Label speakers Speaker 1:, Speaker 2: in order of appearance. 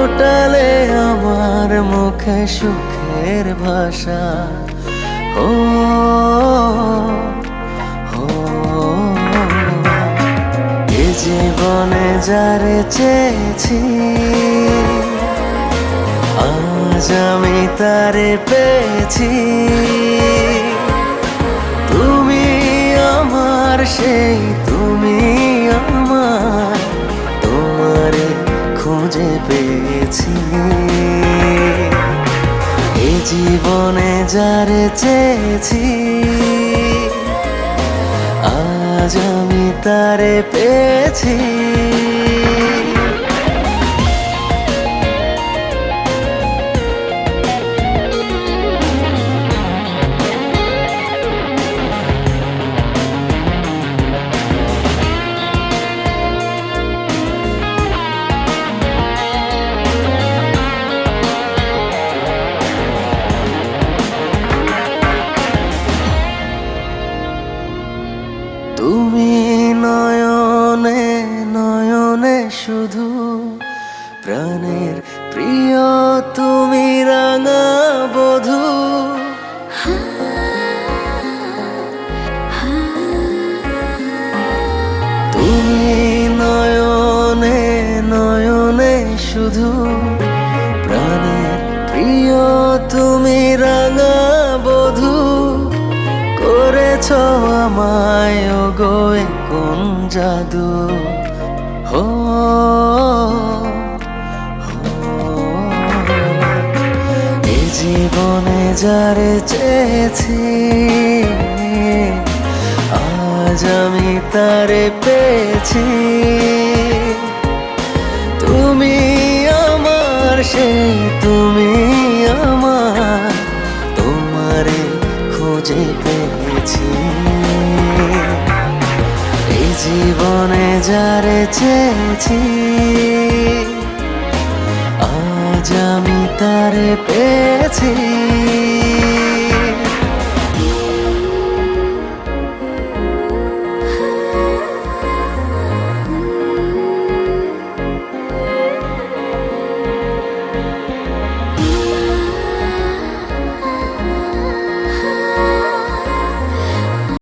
Speaker 1: ফোটালে আমার মুখে সুখের ভাষা। ও ও এ জীবনে যারে চেয়েছি, আজ আমি তারে পেয়েছি। তুমি আমার সেই, তুমি আমার, তোমারে খুঁজে পেয়েছি। এই জীবনে যারে চেয়েছি, আজ আমি তারে পেয়েছি। তুমি নয়নে নয়নে শুধু প্রাণের প্রিয়, তুমি রাঙা বধূ। তুমি নয়নে নয়নে শুধু প্রাণের প্রিয়, তুমি রাঙা বধূ। করেছ আমায় ওগো কোন জাদু। হো এ জীবনে যারে চেয়েছি, আজ আমি তারে পেয়েছি। তুমি আমার সেই, তুমি আমার, তোমারে খুঁজে পেয়েছি। এই জীবনে যারে চেয়েছি, আজ আমি তারে পেয়েছি।